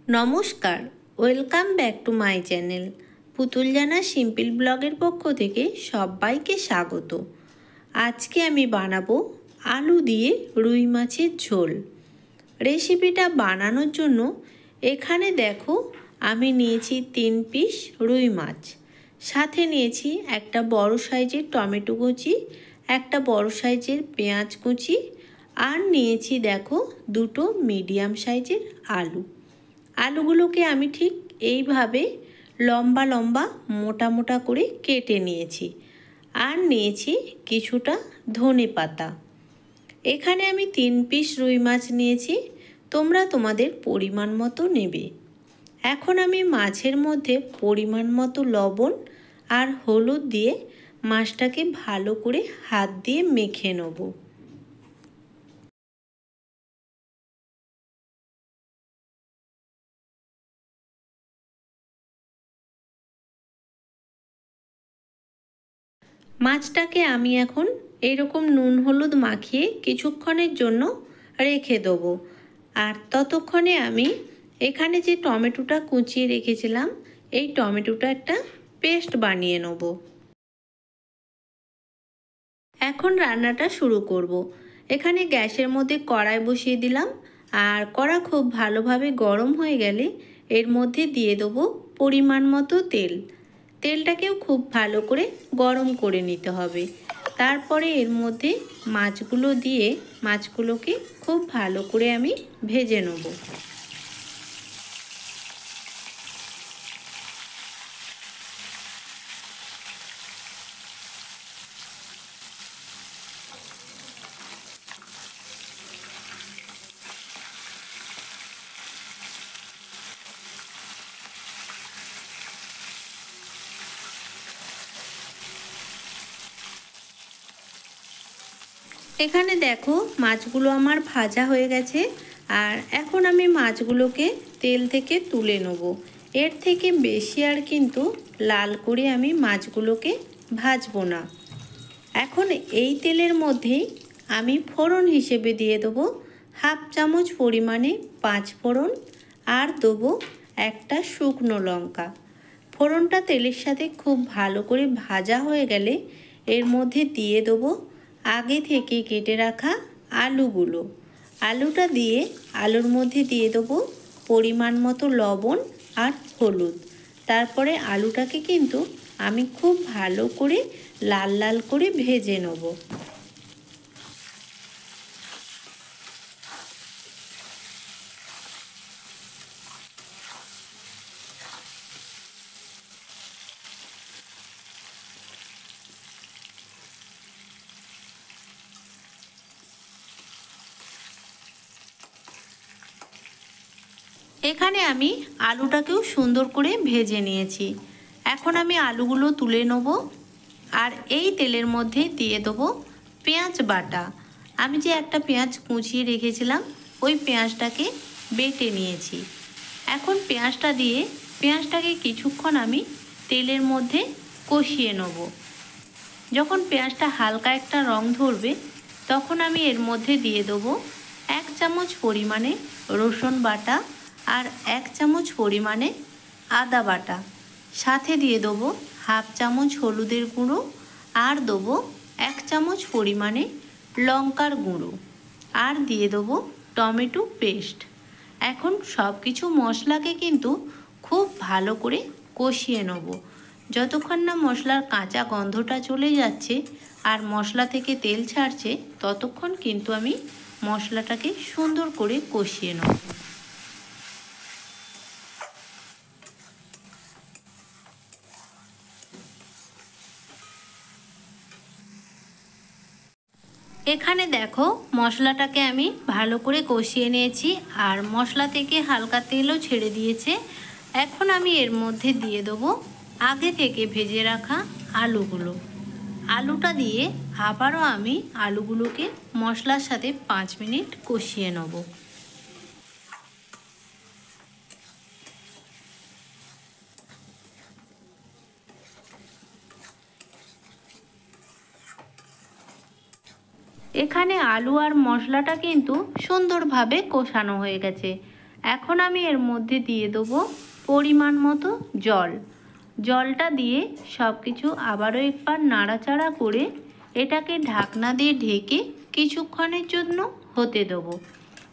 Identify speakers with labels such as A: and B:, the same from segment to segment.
A: নমস্কার, welcome back to my channel. পুতুল জানা সিম্পল ব্লগের পক্ষ থেকে সবাইকে স্বাগত। আজকে আমি বানাবো আলু দিয়ে রুই মাছের ঝোল। রেসিপিটা বানানোর জন্য এখানে দেখো আমি নিয়েছি 3 পিস রুই মাছ, সাথে নিয়েছি একটা বড় সাইজের টমেটো কুচি, একটা বড় সাইজের পেঁয়াজ কুচি, আর নিয়েছি দেখো দুটো মিডিয়াম সাইজের আলু। আলুগুলোকে আমি ঠিক এইভাবে লম্বা লম্বা মোটা মোটা করে কেটে নিয়েছি। আর নিয়েছি কিছুটা ধনেপাতা। এখানে আমি 3 পিস রুই মাছ নিয়েছি, তোমরা তোমাদের পরিমাণ মতো নেবে। এখন আমি মাছের মধ্যে পরিমাণ মতো লবণ আর হলুদ দিয়ে মাছটাকে ভালো করে হাত দিয়ে মেখে নেব। মাছটাকে আমি এখন এরকম নুন হলুদ মাখিয়ে কিছুক্ষণের জন্য রেখে দেবো। আর ততক্ষণে আমি এখানে যে টমেটোটা কুচিয়ে রেখেছিলাম, এই টমেটোটা একটা পেস্ট বানিয়ে নেব। এখন রান্নাটা শুরু করব। এখানে গ্যাসের মধ্যে কড়াই বসিয়ে দিলাম, আর কড়া খুব ভালোভাবে গরম হয়ে গেলে এর মধ্যে দিয়ে দেবো পরিমাণ মতো তেল। তেলটাকেও খুব ভালো করে গরম করে নিতে হবে। তারপরে এর মধ্যে মাছগুলো দিয়ে মাছগুলোকে খুব ভালো করে আমি ভেজে নেব। এখানে দেখো মাছগুলো আমার ভাজা হয়ে গেছে, আর এখন আমি মাছগুলোকে তেল থেকে তুলে নেব। এর থেকে বেশি আর কিন্তু লাল করে আমি মাছগুলোকে ভাজবো না। এখন এই তেলের মধ্যেই আমি ফোড়ন হিসেবে দিয়ে দেবো হাফ চামচ পরিমাণে 5 ফোড়ন, আর দেবো একটা শুকনো লঙ্কা। ফোড়নটা তেলের সাথে খুব ভালো করে ভাজা হয়ে গেলে এর মধ্যে দিয়ে দেবো আগে থেকে কেটে রাখা আলুগুলো। আলুটা দিয়ে আলুর মধ্যে দিয়ে দেবো পরিমাণ মতো লবণ আর হলুদ। তারপরে আলুটাকে কিন্তু আমি খুব ভালো করে লাল লাল করে ভেজে নেব। এখানে আমি আলুটাকেও সুন্দর করে ভেজে নিয়েছি। এখন আমি আলুগুলো তুলে নেব, আর এই তেলের মধ্যে দিয়ে দেবো পেঁয়াজ বাটা। আমি যে একটা পেঁয়াজ কুচিয়ে রেখেছিলাম, ওই পেঁয়াজটাকে বেটে নিয়েছি। এখন পেঁয়াজটা দিয়ে পেঁয়াজটাকে কিছুক্ষণ আমি তেলের মধ্যে কষিয়ে নেব। যখন পেঁয়াজটা হালকা একটা রং ধরবে, তখন আমি এর মধ্যে দিয়ে দেবো 1 চামচ পরিমাণে রসুন বাটা আর 1 চামচ পরিমাণে আদা বাটা। সাথে দিয়ে দেবো হাফ চামচ হলুদের গুঁড়ো, আর দেবো 1 চামচ পরিমাণে লঙ্কার গুঁড়ো, আর দিয়ে দেবো টমেটো পেস্ট। এখন সব কিছু মশলাকে কিন্তু খুব ভালো করে কষিয়ে নেব। যতক্ষণ না মশলার কাঁচা গন্ধটা চলে যাচ্ছে আর মশলা থেকে তেল ছাড়ছে, ততক্ষণ কিন্তু আমি মশলাটাকে সুন্দর করে কষিয়ে নেব। এখানে দেখো মশলাটাকে আমি ভালো করে কষিয়ে নিয়েছি, আর মশলা থেকে হালকা তেলও ছেড়ে দিয়েছে। এখন আমি এর মধ্যে দিয়ে দেবো আগে থেকে ভেজে রাখা আলুগুলো। আলুটা দিয়ে আবারও আমি আলুগুলোকে মশলার সাথে 5 মিনিট কষিয়ে নেব। এখানে আলু আর মশলাটা কিন্তু সুন্দরভাবে কষানো হয়ে গেছে। এখন আমি এর মধ্যে দিয়ে দেবো পরিমাণ মতো জল। জলটা দিয়ে সব কিছু আবারও একবার নাড়াচাড়া করে এটাকে ঢাকনা দিয়ে ঢেকে কিছুক্ষণের জন্য হতে দেবো।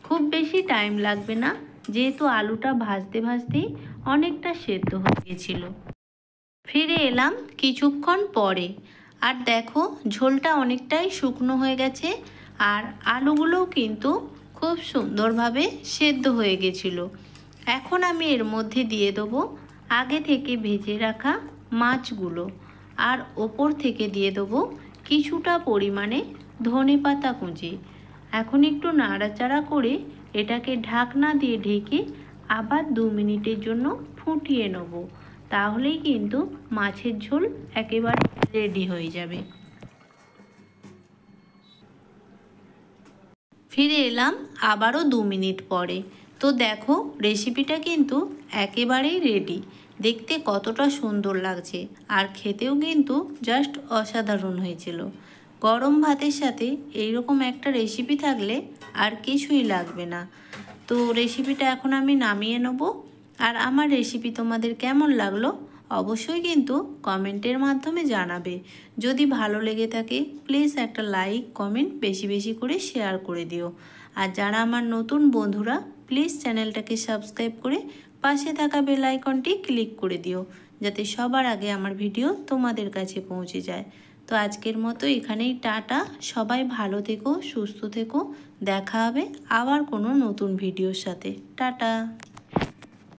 A: খুব বেশি টাইম লাগবে না, যেহেতু আলুটা ভাজতে ভাজতেই অনেকটা সেদ্ধ হয়ে গেছিলো। ফিরে এলাম কিছুক্ষণ পরে, আর দেখো ঝোলটা অনেকটাই শুকনো হয়ে গেছে আর আলুগুলোও কিন্তু খুব সুন্দরভাবে সেদ্ধ হয়ে গেছিলো। এখন আমি এর মধ্যে দিয়ে দেবো আগে থেকে ভেজে রাখা মাছগুলো, আর ওপর থেকে দিয়ে দেবো কিছুটা পরিমাণে ধনেপাতা কুচি। এখন একটু নাড়াচাড়া করে এটাকে ঢাকনা দিয়ে ঢেকে আবার 2 মিনিটের জন্য ফুটিয়ে নেব। তাহলেই কিন্তু মাছের ঝোল একেবারে রেডি হয়ে যাবে। ফিরে এলাম আবারও 2 মিনিট পরে। তো দেখো রেসিপিটা কিন্তু একেবারেই রেডি। দেখতে কতটা সুন্দর লাগছে আর খেতেও কিন্তু জাস্ট অসাধারণ হয়েছিল। গরম ভাতের সাথে এইরকম একটা রেসিপি থাকলে আর কিছুই লাগবে না। তো রেসিপিটা এখন আমি নামিয়ে নেব। আর আমার রেসিপি তোমাদের কেমন লাগলো অবশ্যই কিন্তু কমেন্টের মাধ্যমে জানাবে। যদি ভালো লেগে থাকে প্লিজ একটা লাইক কমেন্ট বেশি বেশি করে শেয়ার করে দিও। আর যারা আমার নতুন বন্ধুরা প্লিজ চ্যানেলটাকে সাবস্ক্রাইব করে পাশে থাকা বেল আইকনটি ক্লিক করে দিও, যাতে সবার আগে আমার ভিডিও তোমাদের কাছে পৌঁছে যায়। তো আজকের মতো এখানেই টাটা। সবাই ভালো থেকো, সুস্থ থেকো। দেখা হবে আবার কোনো নতুন ভিডিওর সাথে। টাটা।